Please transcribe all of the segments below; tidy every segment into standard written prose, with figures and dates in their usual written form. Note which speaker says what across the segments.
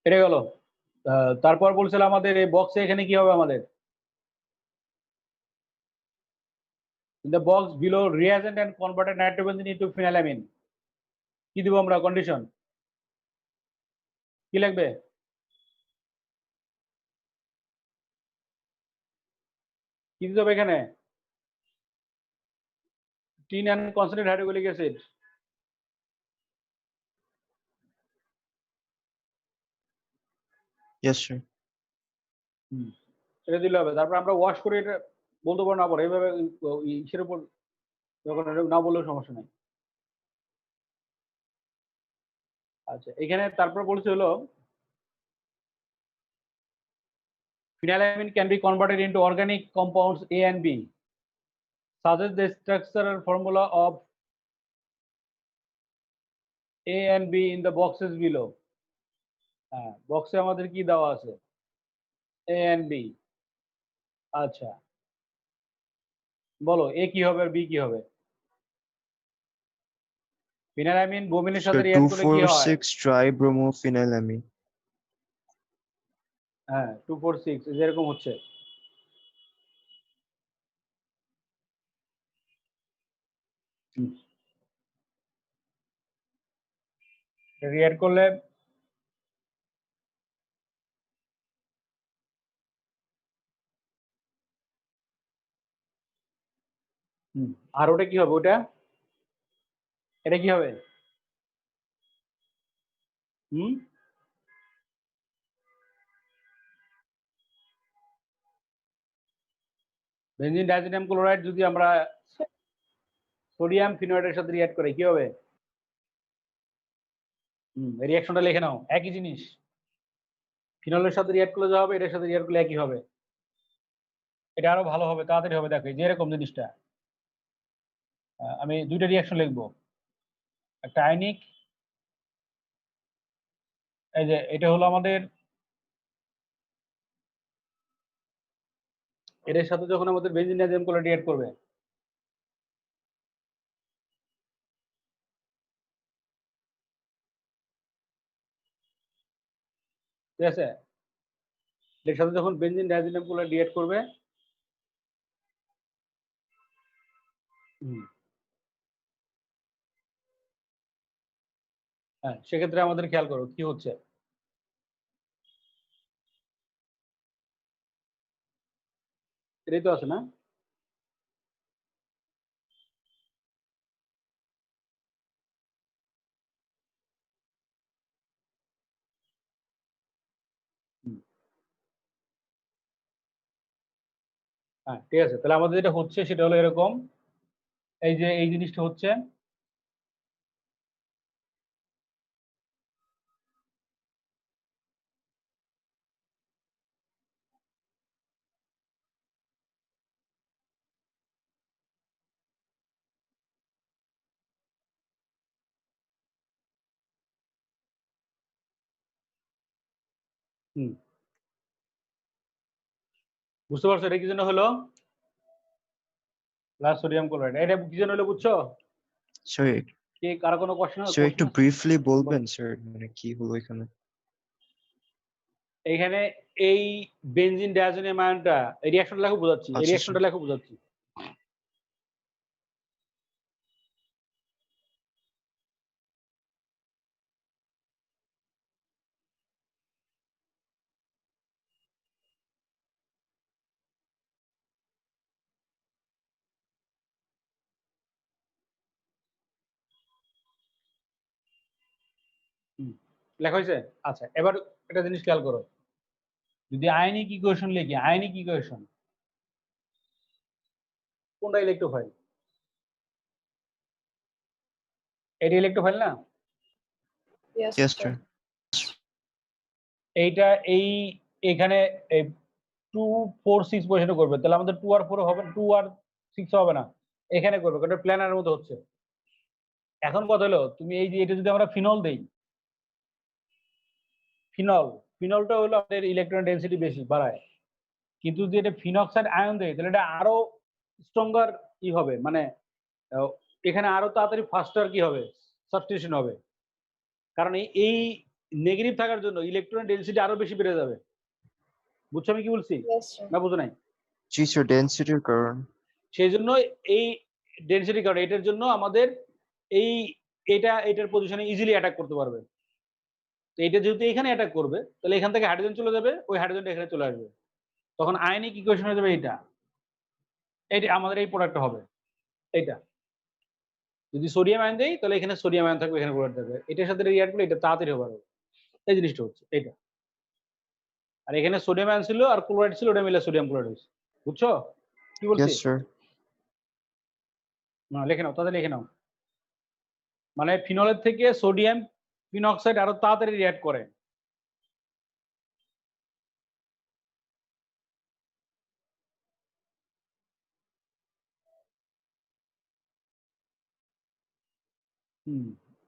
Speaker 1: এটা গেল। তারপর বলছিলাম আমাদের এই বক্সে এখানে কি হবে আমাদের, in the box below reagent and converted nitrobenzene into phenylamine কি দিব আমরা কন্ডিশন, কি লাগবে? কি দিতে হবে এখানে? Tin and concentrated hydrochloric acid।
Speaker 2: Yes, sir.
Speaker 1: এটা দিলে হবে। তারপর আমরা ওয়াশ করে এটা বলতে পারো না পারো এইভাবে ইসের উপর যখন না বললেও সমস্যা নাই। আচ্ছা এখানে তারপর বলছে হলো phenylamine can be converted into organic compounds A and B. Suggest the structural formula of A and B in the boxes below. হ্যাঁ বক্সে আমাদের কি দেওয়া আছে, A and B। আচ্ছা বলো A কি হবে আর B কি হবে? ফিনাইলামিন বোমিনের সাথে রিঅ্যাক্ট করলে কি হয়?
Speaker 2: 2,4,6 tribromophenylamine।
Speaker 1: হ্যাঁ 2,4,6 যেরকম হচ্ছে। রিঅ্যাক্ট করলে আর ওটা কি হবে, ওটা এটা কি হবে? বেনজিন ডাইজোনিয়াম ক্লোরাইড যদি আমরা সোডিয়াম ফিনয়েডের সাথে রিঅ্যাক্ট করে কি হবে? রিঅ্যাকশনটা লিখে নাও, একই জিনিস। ফিনলের সাথে রিঅ্যাক্ট করলে যা হবে এটার সাথে রিঅ্যাক্ট করলে একই হবে। এটা আরো ভালো হবে, তাড়াতাড়ি হবে। দেখো যে এরকম জিনিসটা আমি দুইটা রিঅ্যাকশন লিখবো, একটা আয়নিক, এই যে এটা হলো আমাদের, এটার সাথে যখন আমাদের বেনজিন ডাইজোনিয়াম ক্লোরাইড রিঅ্যাক্ট করবে ঠিক আছে, এর সাথে যখন বেনজিন ডাইজোনিয়াম ক্লোরাইড রিঅ্যাক্ট করবে হ্যাঁ সেক্ষেত্রে আমাদের খেয়াল করো কি হচ্ছে। এটাই তো আছে না? হ্যাঁ ঠিক আছে, তাহলে আমাদের যেটা হচ্ছে সেটা হলো এরকম, এই যে এই জিনিসটা হচ্ছে বুঝতে পারছো এটা কি জন্য হলো? প্লাস সোডিয়াম ক্লোরাইড, এটা কি জন্য হলো বুঝছো?
Speaker 2: স্যার
Speaker 1: কি কারো কোনো কোশ্চেন?
Speaker 2: স্যার একটু ব্রিফলি বলবেন স্যার, মানে কি হলো এখানে?
Speaker 1: এখানে এই বেনজিন ডাইজোনিয়াম আয়নটা এই রিঅ্যাকশনটা লেখো বোঝাচ্ছি, এই রিঅ্যাকশনটা লেখো বোঝাচ্ছি। লেখা হয়েছে? আচ্ছা এবার একটা জিনিস খেয়াল করো, যদি আয়নিক ইকুয়েশন লিখি, আয়নিক ইকুয়েশন কোনটা ইলেকট্রোফাইল? এটা ইলেকট্রোফাইল না?
Speaker 2: Yes, sir.
Speaker 1: এইটা এই এখানে 2,4,6 পজিশনে করবে, তাহলে আমাদের 2 আর 4 হবে, 2 আর 6 হবে না, এখানে করবে কারণ প্ল্যানারের মতো হচ্ছে। এখন কথা হলো তুমি এই যে এটা যদি আমরা ফিনল দেই, ফিনলটা হলো আমাদের ইলেকট্রন ডেনসিটি বেশি বাড়ায়, কিন্তু যদি এটা ফিনক্সাইড আয়ন দেয় তাহলে এটা আরো স্ট্রঙ্গার ই হবে, মানে এখানে আরো তাড়াতাড়ি ফাস্টার কি হবে সাবস্টিটিউশন হবে, কারণ এই নেগেটিভ থাকার জন্য ইলেকট্রন ডেনসিটি আরো বেশি বেড়ে যাবে। বুঝছো আমি কি বলছি?
Speaker 3: Yes, sir.
Speaker 1: না বুঝো নাই?
Speaker 2: জি স্যার, ডেন্সিটির কারণ।
Speaker 1: সেই জন্য এই ডেনসিটি কারণে এটার জন্য আমাদের এই এটার পজিশনে ইজিলি অ্যাটাক করতে পারবে। তো এটা যেহেতু এখানে অ্যাটাক করবে তাহলে এখান থেকে হাইড্রোজেন চলে যাবে, ওই হাইড্রোজেনটা এখানে চলে আসবে। তখন আয়নিক ইকুয়েশন হয়ে যাবে এইটা আমাদের এই প্রোডাক্টটা হবে এইটা। যদি সোডিয়াম আয়ন দেই তাহলে এখানে সোডিয়াম আয়ন থাকবে, এখানে ক্লোরাইড থাকবে। এটার সাথে রিঅ্যাক্ট করলে এটা তাড়াতাড়ি হবে। এই জিনিসটা হচ্ছে এইটা। আর এখানে সোডিয়াম আয়ন ছিল আর ক্লোরাইড ছিল, ওটা মিলে সোডিয়াম ক্লোরাইড হয়েছে। বুঝছো কি বলছি?
Speaker 2: Yes sir.
Speaker 1: না লিখে নাও, তাহলে লিখে নাও। মানে ফিনলের থেকে সোডিয়াম ফিনক্সাইড আরো তাড়াতাড়ি রিঅ্যাক্ট করে।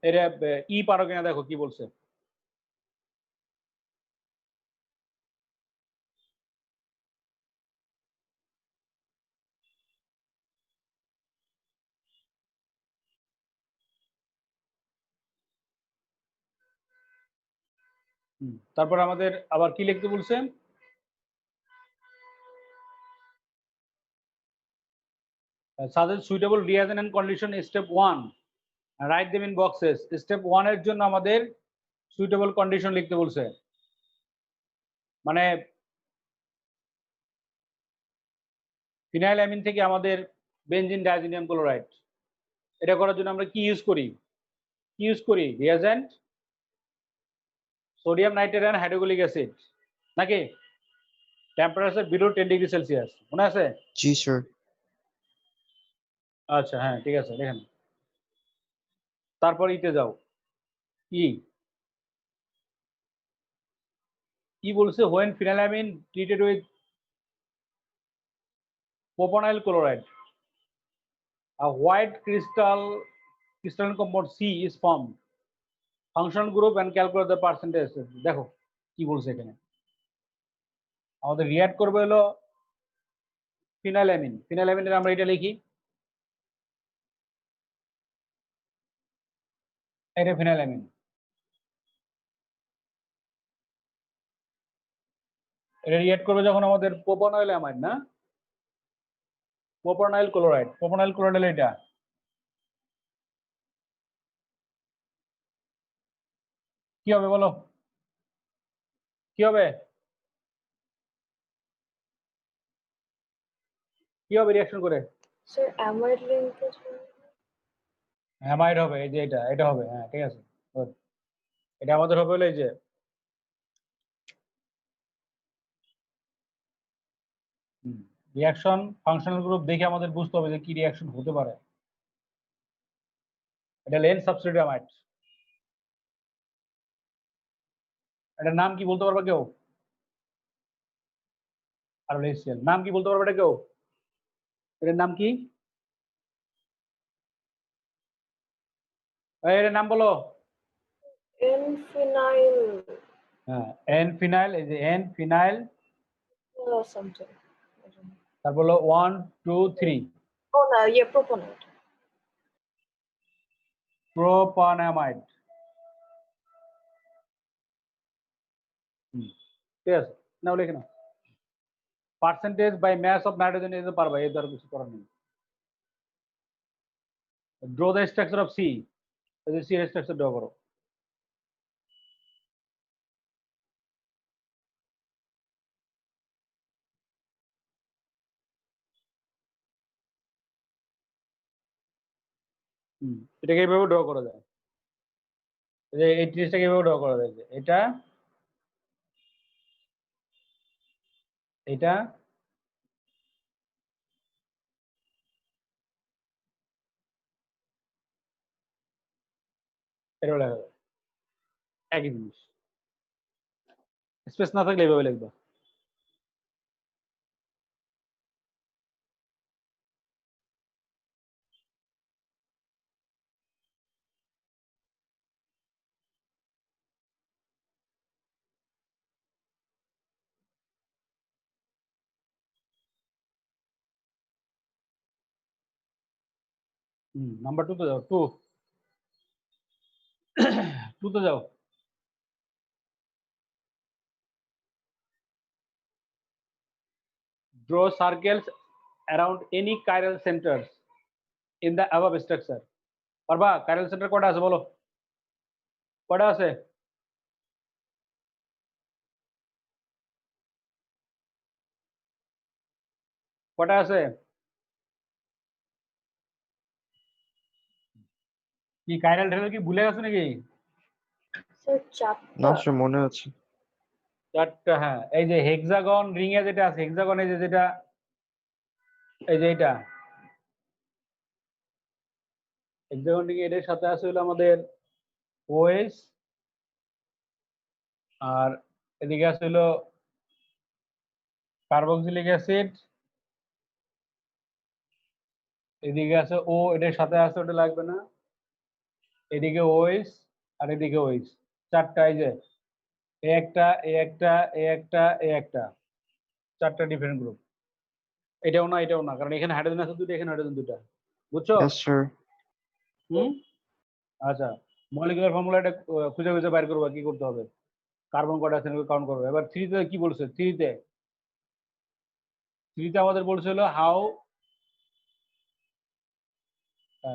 Speaker 1: এটা ই পারো কিনা দেখো কি বলছে। তারপর আমাদের আবার কি লিখতে বলছে? suggest suitable reagent and condition step 1, write them in boxes. Step 1 এর জন্য আমাদের সুইটেবল কন্ডিশন লিখতে বলছে। মানে ফিনাইল অ্যামিন থেকে আমাদের বেনজিন ডাইজিনিয়াম ক্লোরাইড, এটা করার জন্য আমরা কি ইউজ করি? Reagent sodium nitrate and hydrochloric acid, নাকি? টেম্পারেচার বিলো 10 ডিগ্রি সেলসিয়াস, মনে আছে?
Speaker 2: জি স্যার।
Speaker 1: আচ্ছা হ্যাঁ ঠিক আছে দেখেন। তারপর ইতে যাও। কি বলছে? when phenylamine treated with propanol chloride, a white crystalline compound C is formed. Functional group and calculate the percentage. দেখো কি বলছে এখানে। আমাদের রিঅ্যাক্ট করবে হলো ফিনাইলামিন। ফিনাইলামিনের আমরা এটা লিখি, এটা ফিনাইলামিন। এটা রিঅ্যাক্ট করবে যখন আমাদের প্রোপানয়েল অ্যামাইড, না প্রোপানয়েল ক্লোরাইড। প্রোপানয়েল ক্লোরাইড হলো এটা। কি হবে বলো? কি হবে? কি হবে রিঅ্যাকশন করে?
Speaker 3: Sir, amide linkage.
Speaker 1: অ্যামাইড হবে, এই যে এটা হবে। হ্যাঁ ঠিক আছে, এটা আমাদের হবে হলো এই যে রিঅ্যাকশন ফাংশনাল গ্রুপ দেখে আমাদের বুঝতে হবে যে কি রিঅ্যাকশন হতে পারে। এটা লেন সাবস্টিটিউট অ্যামাইড। এটার নাম কি বলতে পারবে কেউ? আর লেসিয়াল নাম কি বলতে পারবে এটা কেউ? এটার নাম কি? এটার নাম বলো।
Speaker 3: N-phenyl.
Speaker 1: হ্যাঁ এন ফিনাইল, এই যে N phenyl.
Speaker 3: Or something. I don't know.
Speaker 1: তারপর হলো 1 2 3
Speaker 3: Oh, no, yeah, propanol.
Speaker 1: প্রোপানামাইড। ঠিক আছে, নাও লিখে নাও। Percentage by mass of nitrogen এই যে পারবা, এই ধর কিছু করার নেই। Draw the structure of C, এই যে সি এর স্ট্রাকচার ড্র করো। এটাকে এইভাবে ড্র করা যায়, এই যে এই জিনিসটাকে এইভাবে ড্র করা যায়। যে এটা এটা এটা লেখা যায় একই জিনিস। স্পেস না থাকলে এইভাবে লিখবা। নাম্বার 2 তে যাও। 2 তে যাও। draw circles around any chiral centers in the above structure. পারবা? chiral center কয়টা আছে বলো? কয়টা আছে? কয়টা আছে? কি chiral center কি ভুলে গেছো নাকি?
Speaker 3: স্যার
Speaker 2: না
Speaker 3: চারটা
Speaker 2: স্যার মনে আছে।
Speaker 1: চারটা, হ্যাঁ। এই যে হেক্সাগন রিং এ যেটা আছে, হেক্সাগন এই যে যেটা, এই যে এটা হেক্সাগন রিং এর সাথে আছে হলো আমাদের OH, আর এদিকে আছে হলো কার্বক্সিলিক অ্যাসিড, এদিকে আছে ও, এটার সাথে আছে, ওটা লাগবে না, এদিকে OH আর এদিকে OH, চারটা। এই যে এ একটা, এ একটা, এ একটা, এ একটা, চারটা ডিফারেন্ট গ্রুপ। এটাও না, এটাও না, কারণ এখানে হাইড্রোজেন আছে দুটো, এখানে হাইড্রোজেন দুটো। বুঝছো?
Speaker 2: Yes sir.
Speaker 1: আচ্ছা, মলিকুলার ফর্মুলাটা খুঁজে খুঁজে বাইর করবো, কি করতে হবে? কার্বন কয়টা আছে কাউন্ট করবো। এবার থ্রিতে কি বলছে? থ্রিতে আমাদের বলছিল হাউ,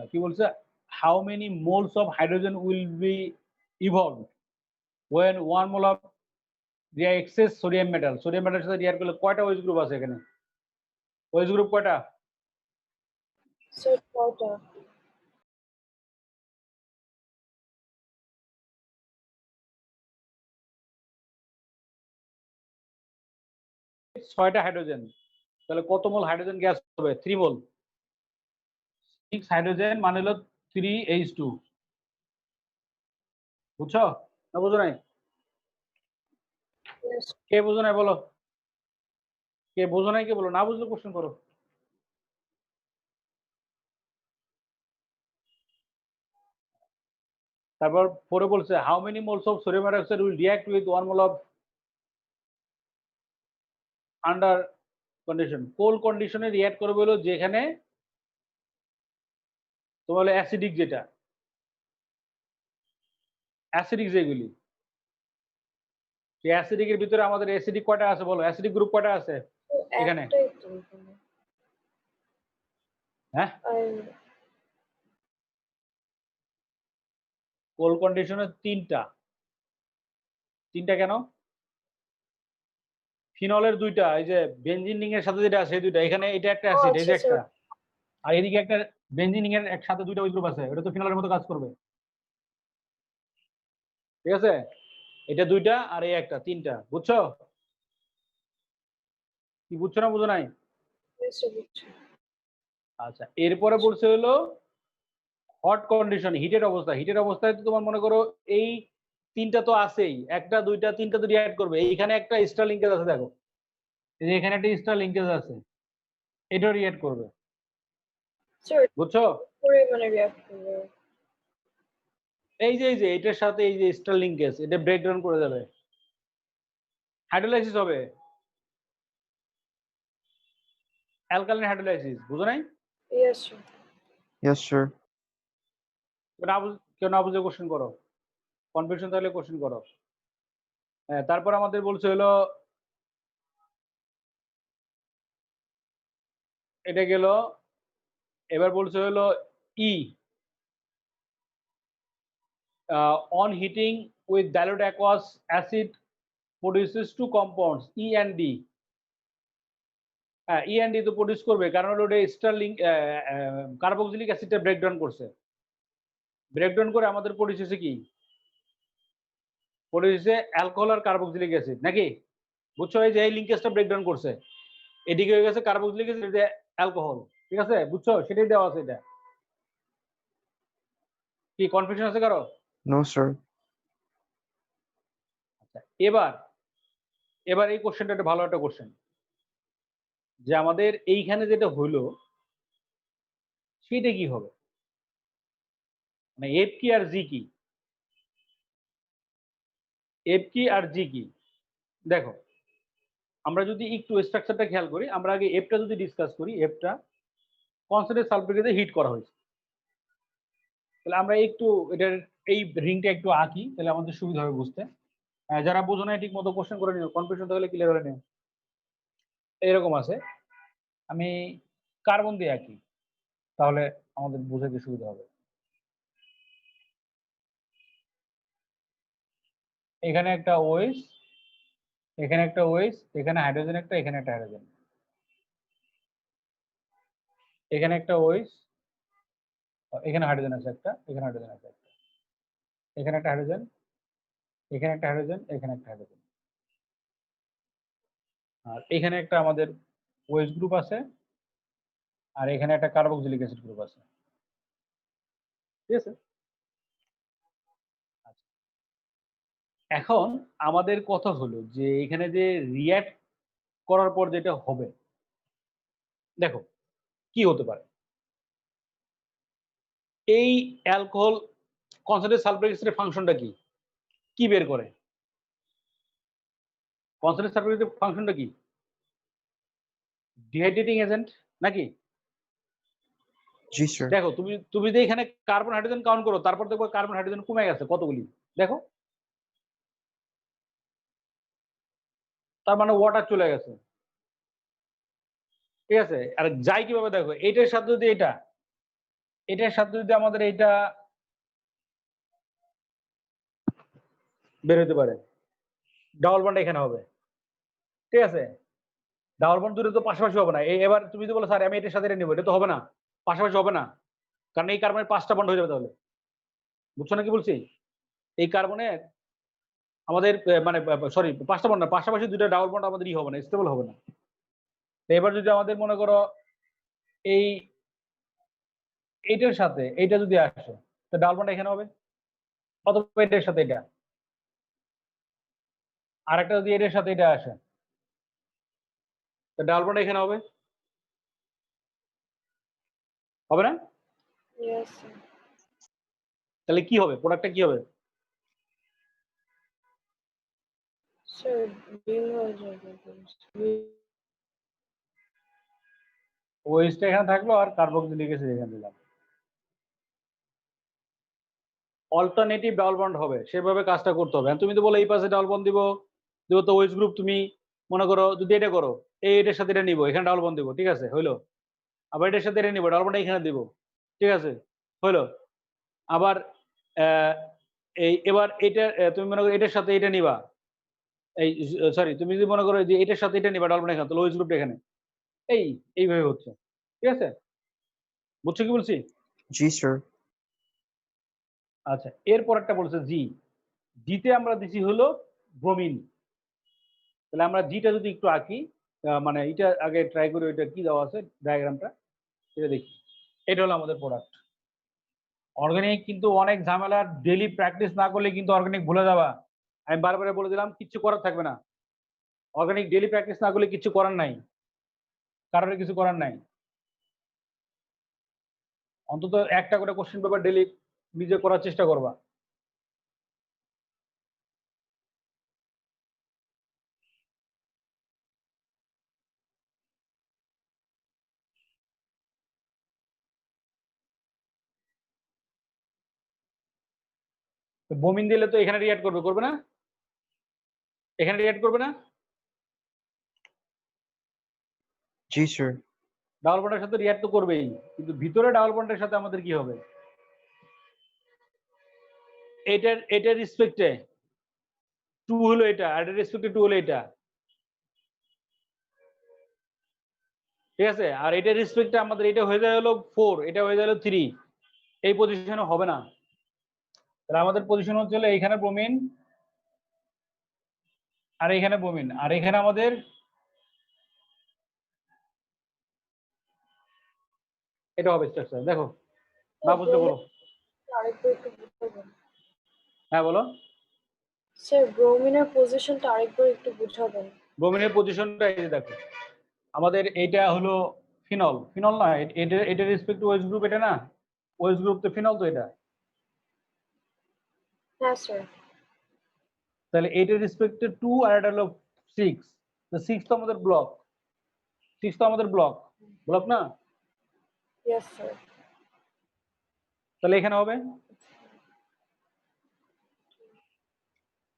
Speaker 1: কি বলছে, how many moles of hydrogen will be evolved when 1 mole of the excess sodium metal, sodium মেটালের সাথে রিঅ্যাক্ট করলে কয়টা OH গ্রুপ আছে এখানে? OH গ্রুপ কয়টা?
Speaker 3: স্যার ছয়টা
Speaker 1: ছয়টা হাইড্রোজেন। তাহলে কত মোল হাইড্রোজেন গ্যাস হবে? 3 মোল। 6 হাইড্রোজেন মানে হলো 3H2। বুঝছো না বুঝো নাই?
Speaker 3: Yes,
Speaker 1: কে বুঝো নাই বলো? কে বুঝো নাই কে বলো? না বুঝলে কোশ্চেন করো। তারপর পরে বলছে how many moles of sodium hydroxide will react with 1 mole of under condition. কোল কন্ডিশনে রিঅ্যাক্ট করবে হলো যেখানে তোমার হলো অ্যাসিডিক, যেটা অ্যাসিডিক যেগুলি, সেই অ্যাসিডিকের ভিতরে আমাদের অ্যাসিডিক কয়টা আছে বলো? অ্যাসিডিক গ্রুপ কয়টা আছে এখানে?
Speaker 3: একটাই তো এখানে।
Speaker 1: হ্যাঁ,
Speaker 3: আর
Speaker 1: কোল কন্ডিশনে তিনটা। তিনটা কেন? ফিনলের দুইটা, এই যে বেনজিন রিং এর সাথে যেটা আছে এই দুইটা, এখানে এটা একটা অ্যাসিড, এই যে
Speaker 3: আচ্ছা,
Speaker 1: একটা, আর এদিকে একটা বেনজিন রিং এর একসাথে দুইটা ওই গ্রুপ আছে, ওটা তো ফিনলের মতো কাজ করবে। ঠিক আছে, এটা দুইটা আর এই একটা, তিনটা। বুঝছো? কি বুঝছো না বুঝো নাই?
Speaker 3: বুঝছি।
Speaker 1: আচ্ছা, এরপরে বলছে হলো হট কন্ডিশন, হিটেড অবস্থা। হিটেড অবস্থায় তো তোমার মনে করো এই তিনটা তো আছেই, একটা দুইটা তিনটা তো রিঅ্যাক্ট করবে। এইখানে একটা স্টার লিঙ্কেজ আছে, দেখো এই যে এখানে একটা স্টার লিঙ্কেজ আছে, এটাও রিঅ্যাক্ট করবে।
Speaker 3: স্যার
Speaker 1: বুঝছো?
Speaker 3: পরে মানে রিঅ্যাক্ট করবে।
Speaker 1: এই যে এটার সাথে এই যে স্টার লিঙ্কেজ, এটা ব্রেকডাউন করে যাবে, হাইড্রোলাইসিস হবে, অ্যালকালাইন হাইড্রোলাইসিস। বুঝো নাই?
Speaker 3: Yes, sir.
Speaker 2: Yes sir.
Speaker 1: কেউ না বুঝে কোশ্চেন করো, কনফিউশন থাকলে কোশ্চেন করো। হ্যাঁ, তারপর আমাদের বলছে হলো এটা গেল। এবার বলছে হলো ই, on heating with dilute aqueous acid produces two compounds E and D. হ্যাঁ, E and D তো প্রডিউস করবে, কারণ হলো ওটা স্টারলিং কার্বক্সিলিক অ্যাসিডটা ব্রেকডাউন করছে। ব্রেকডাউন করে আমাদের প্রডিউস হয়েছে কি? প্রডিউস হয়েছে অ্যালকোহল আর কার্বক্সিলিক অ্যাসিড, নাকি? বুঝছো? এই যে এই লিঙ্কেজটা ব্রেকডাউন করছে, এদিকে হয়ে গেছে কার্বক্সিলিক অ্যাসিড, এটা অ্যালকোহল। ঠিক আছে, বুঝছো? সেটাই দেওয়া আছে। এটা কি কনফিউশন আছে কারো?
Speaker 2: No sir.
Speaker 1: আচ্ছা, এবার এই কোশ্চেনটা একটা ভালো একটা কোশ্চেন, যে আমাদের এইখানে যেটা হইলো সেটা কি হবে, মানে এফ কি আর জি কি? এফ কি আর জি কি? দেখো, আমরা যদি একটু স্ট্রাকচারটা খেয়াল করি, আমরা আগে এফটা যদি ডিসকাস করি, এফটা কনসেন্ট্রেট সালফেটে হিট করা হয়েছে। তাহলে আমরা একটু এটার এই রিংটা একটু আঁকি, তাহলে আমাদের সুবিধা হবে বুঝতে। যারা বোঝো না ঠিক মতো কোশ্চেন করে নিও, কনফিউশন থাকলে ক্লিয়ার হয়ে নিও। এরকম আছে, আমি কার্বন দিয়ে আঁকি, তাহলে আমাদের বুঝাতে সুবিধা হবে। এখানে একটা ওএইচ, এখানে একটা ওএইচ, এখানে হাইড্রোজেন একটা, এখানে একটা হাইড্রোজেন, এখানে একটা ওএইচ, এখানে হাইড্রোজেন আছে একটা, এখানে হাইড্রোজেন আছে একটা, এখানে একটা হাইড্রোজেন, এখানে একটা হাইড্রোজেন, এখানে একটা হাইড্রোজেন, আর এখানে একটা আমাদের ওএইচ গ্রুপ আছে, আর এখানে একটা কার্বক্সিলিক অ্যাসিড গ্রুপ আছে। ঠিক আছে? আচ্ছা, এখন আমাদের কথা হলো যে এখানে যে রিঅ্যাক্ট করার পর যেটা হবে, দেখো কি হতে পারে। এই অ্যালকোহল কনসেন্ট্রেট সালফারিক অ্যাসিডের ফাংশনটা কি? কি বের করে? কনসেন্ট্রেট সালফারিক অ্যাসিডের ফাংশনটা কি? ডিহাইড্রেটিং এজেন্ট নাকি?
Speaker 2: জি স্যার।
Speaker 1: দেখো তুমি যে এখানে কার্বন হাইড্রোজেন কাউন্ট করো, তারপর দেখো কার্বন হাইড্রোজেন কমে গেছে কতগুলি, দেখো। তার মানে ওয়াটার চলে গেছে। ঠিক আছে? আর যাই কিভাবে দেখো, এইটার সাথে যদি এটার সাথে যদি আমাদের এইটা বের হতে পারে, ডাবল বন্ড এখানে হবে। ঠিক আছে? ডাবল বন্ড দুটো তো পাশাপাশি হবে না। এবার তুমি যদি বলো স্যার আমি এটার সাথে এটা নেবো, এটা তো হবে না, পাশাপাশি হবে না, কারণ এই কার্বনের 5টা বন্ড হয়ে যাবে তাহলে। বুঝছো না কি বলছি? এই কার্বনের আমাদের মানে সরি 5টা বন্ড না, পাশাপাশি দুটো ডাবল বন্ড আমাদের হবে না, স্টেবল হবে না। এবার যদি আমাদের মনে করো এই এইটার সাথে এইটা যদি আসে, তো ডাবল বন্ড এখানে হবে, অথবা এটার সাথে এটা, আর একটা যদি এটার সাথে এটা আসে, তো ডাবল বন্ড এখানে হবে, হবে না?
Speaker 3: Yes, sir.
Speaker 1: তাহলে কি হবে, প্রোডাক্টটা কি হবে?
Speaker 3: Sir, ring হয়ে যাবে।
Speaker 1: ওএইচটা এখানে থাকলো আর কার্বক্সিলিক অ্যাসিড এখানে দিলাম। অল্টারনেটিভ ডাবল বন্ড হবে, সেভাবে কাজটা করতে হবে। তুমি তো বলো এই পাশে ডাবল বন্ড দিব, তো ওএইচ গ্রুপ তুমি মনে করো যদি এটা করো, এটার সাথে এটা নিবো, এখানে ডাবল বন্ড দিব, ঠিক আছে হইলো। আবার এটার সাথে এটা নিবো, ডাবল বন্ড এখানে দিব, ঠিক আছে হইলো। আবার এই এবার এটা তুমি মনে করো এটার সাথে এটা নিবা, এই সরি তুমি যদি মনে করো যে এটার সাথে এটা নিবা ডাবল বন্ড এখানে, তাহলে ওএইচ গ্রুপটা এখানে, এইভাবে হচ্ছে। ঠিক আছে? বুঝছো কি বলছি?
Speaker 2: জি স্যার।
Speaker 1: আচ্ছা, এরপর একটা বলছে জি। জিতে আমরা দিছি হলো ব্রোমিন। তাহলে আমরা জিটা যদি একটু আঁকি, মানে এটা আগে ট্রাই করি, ওইটা কি দেওয়া আছে ডায়াগ্রামটা, এটা দেখি। এটা হলো আমাদের প্রোডাক্ট। অর্গানিক কিন্তু অনেক ঝামেলার, ডেইলি প্র্যাকটিস না করলে কিন্তু অর্গানিক ভুলে যাবা। আমি বারবার বলে দিলাম, কিচ্ছু করার থাকবে না। অর্গানিক ডেইলি প্র্যাকটিস না করলে কিচ্ছু করার নাই, কারোর কিছু করার নাই। অন্তত একটা করে কোশ্চেন পেপার ডেইলি নিজে করার চেষ্টা করবা। বোমিন দিলে তো এখানে রিঅ্যাক্ট করবে না? এখানে রিঅ্যাক্ট করবে না?
Speaker 2: জি স্যার।
Speaker 1: ডাবল বন্ডের সাথে রিঅ্যাক্ট তো করবেই, কিন্তু ভিতরে ডাবল বন্ডের সাথে আমাদের কি হবে? এটার রেসপেক্টে 2 হলো এটা, আর এটার রেসপেক্টে 2 হলো এটা। ঠিক আছে? আর এটার রেসপেক্টে আমাদের এটা হয়ে যায় হলো 4, এটা হয়ে যায় হলো 3। এই পজিশনে হবে না। তাহলে আমাদের পজিশন হচ্ছে হলো এইখানে ব্রোমিন, আর এইখানে ব্রোমিন, আর এখানে আমাদের এটা হবে স্ট্রাকচার। দেখো, না বুঝলে বলো।
Speaker 3: আরেকবার একটু বুঝাবেন?
Speaker 1: হ্যাঁ বলো।
Speaker 3: স্যার, ব্রোমিনের পজিশনটা আরেকবার একটু বুঝাবেন?
Speaker 1: ব্রোমিনের পজিশনটা এই যে দেখো, আমাদের এইটা হলো ফিনল, ফিনল না, এটা রেসপেক্ট ওএইচ গ্রুপ, এটা না ওএইচ গ্রুপ তো ফিনল তো এটা।
Speaker 3: হ্যাঁ স্যার।
Speaker 1: তাহলে এইটার রেসপেক্টে 2 আর এটা হলো 6। তো 6 তো আমাদের ব্লক, 6 তো আমাদের ব্লক, ব্লক না?
Speaker 3: Yes sir.
Speaker 1: তাহলে এখানে হবে,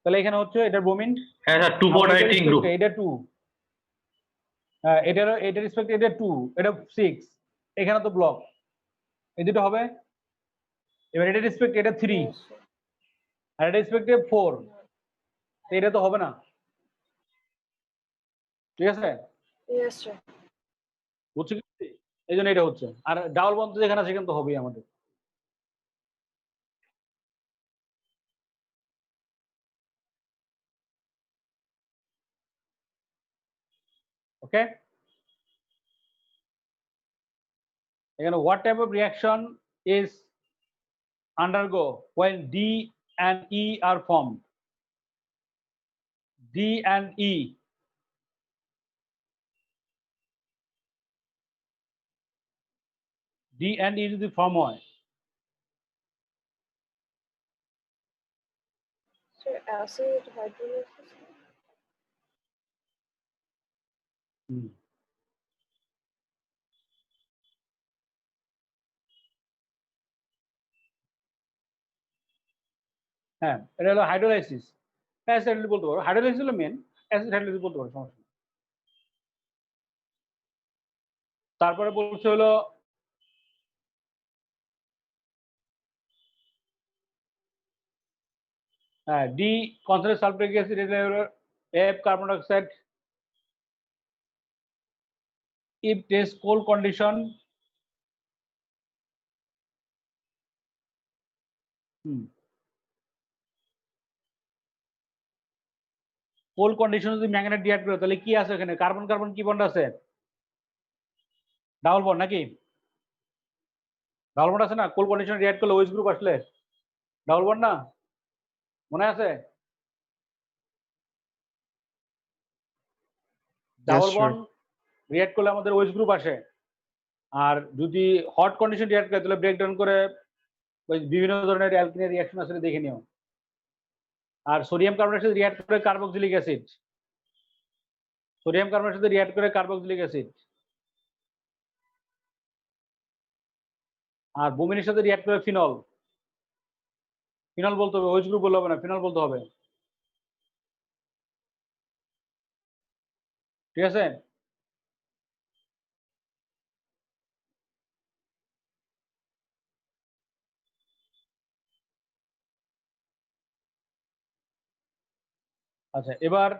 Speaker 1: তাহলে এখানে হচ্ছে এটা ব্রোমিন,
Speaker 4: হ্যাঁ স্যার, 2 পয়েন্ট রাইটিং গ্রুপ।
Speaker 1: এটা 2, এটার রেসপেক্ট এটা 2, এটা 6, এখানে তো ব্লক, এই দুটো হবে। এবার এটা রেসপেক্ট এটা 3,
Speaker 3: Yes, sir.
Speaker 1: আর এটা রেসপেক্ট 4, এটা তো হবে না, ঠিক আছে?
Speaker 3: Yes, sir.
Speaker 1: বুঝছি কি? এই জন্য এটা হচ্ছে, আর ডাবল বন্ধ যেখানে আছে সেখানে তো হবেই আমাদের। ওকে, এখানে what type of reaction is undergo when D and E are formed? D and E, D and E যদি ফর্ম হয়,
Speaker 3: Sir, acid hydrolysis.
Speaker 1: হ্যাঁ এটা হলো হাইড্রোলাইসিস, অ্যাসিড হাইড্রোলাইসিস বলতে পারো, হাইড্রোলাইসিস হলো মেন, অ্যাসিড হাইড্রোলাইসিস বলতে পারো, সমস্যা নেই। তারপরে বলছে হলো D concentrate sulphuric acid, F carbon dioxide if test cold condition, cold condition যদি ম্যাগনেট রিঅ্যাক্ট করে তাহলে কি আছে এখানে, কার্বন কার্বন কি বন্ড আছে, ডাবল বন্ড নাকি, ডাবল বন্ড আছে না, কোল্ড কন্ডিশন রিঅ্যাক্ট করলে ওএইচ গ্রুপ আসলে ডাবল বন্ড না, মনে আছে? Double
Speaker 2: sir.
Speaker 1: বন্ড রিঅ্যাক্ট করলে আমাদের ওএইচ গ্রুপ আসে, আর যদি হট কন্ডিশন রিঅ্যাক্ট করে তাহলে ব্রেকডাউন করে ওই বিভিন্ন ধরনের অ্যালকিনের রিঅ্যাকশন আসলে দেখে নিও। আর সোডিয়াম কার্বনের সাথে রিঅ্যাক্ট করে কার্বক্সিলিক অ্যাসিড, সোডিয়াম কার্বনের সাথে রিঅ্যাক্ট করে কার্বক্সিলিক অ্যাসিড, আর বোমিনের সাথে রিঅ্যাক্ট করে ফিনল, ফিনল বলতে হবে, ওএইচ গ্রুপ বললে হবে না, ফিনল বলতে হবে, ঠিক আছে? আচ্ছা এবার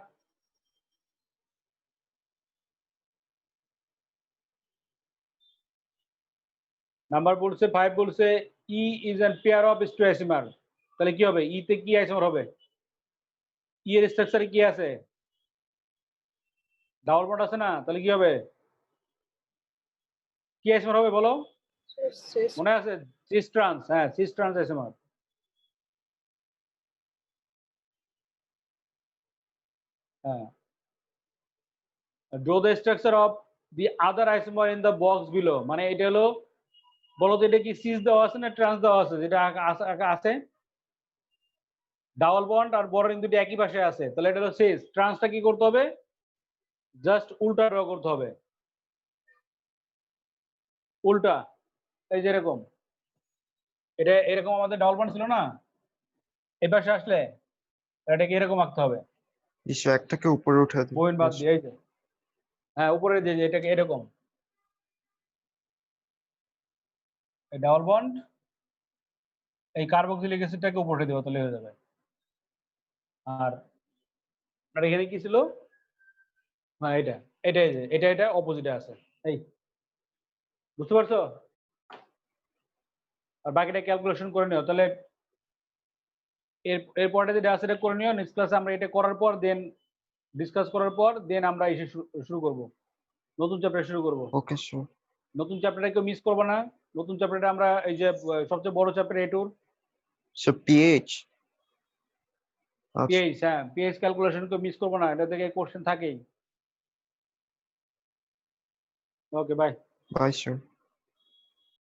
Speaker 1: নাম্বার বলছে 5, বলছে ই ইজ অ্যান পেয়ার অফ স্টোয়াইসোমার, তাহলে কি হবে, ই তে কি আইসোমার হবে, ই এর স্ট্রাকচারে কি আছে, ডাবল বন্ড আছে না, তাহলে কি হবে, কি আইসোমার হবে বলো,
Speaker 3: Sir, cis.
Speaker 1: মনে আছে? সিস ট্রান্স, হ্যাঁ সিস ট্রান্স আইসোমার। হ্যাঁ, draw the structure of the other isomer in the box below, মানে এটা হলো, বলো তো এটা কি সিস দেওয়া আছে না ট্রান্স দেওয়া আছে, যেটা আছে ডাবল বন্ড আর বড় রিং দুটো একই পাশে আছে, তাহলে এটা হলো সিস, ট্রান্সটা কি করতে হবে, জাস্ট উল্টা ড্র করতে হবে, উল্টা, এই যে এরকম, এটা এরকম আমাদের ডাবল বন্ড ছিল না, এই পাশে আসলে এটাকে এরকম আঁকতে হবে,
Speaker 2: ইসে একটাকে উপরে উঠে দিন।
Speaker 1: বইন বাদ দিয়ে, এই যে হ্যাঁ উপরে যে এটাকে এরকম, এই ডাবল বন্ড এই কার্বক্সিলিক অ্যাসিডটাকে উপরে দেবো, তাহলে হয়ে যাবে। আর আর এখানে কি ছিল, হ্যাঁ এটা এটা এই যে এটা অপোজিটে আছে, এই বুঝতে পারছো? আর বাকিটা ক্যালকুলেশন করে নিও, তাহলে এর পরে যেটা আছে এটা করে নিও, নেক্সট ক্লাসে আমরা এটা করার পর দেন ডিসকাস করার পর দেন আমরা এসে শুরু করব, নতুন চ্যাপ্টার শুরু করব।
Speaker 2: Okay sir.
Speaker 1: নতুন চ্যাপ্টারটা কেউ মিস করবো না, নতুন চ্যাপ্টারটা আমরা এই যে সবচেয়ে বড় চ্যাপ্টার এটুর
Speaker 2: স্যার পিএইচ। আচ্ছা
Speaker 1: পিএইচ, হ্যাঁ পিএইচ ক্যালকুলেশন কেউ মিস করবো না, এটা থেকে কোশ্চেন থাকেই। Okay bye.
Speaker 2: Bye sir.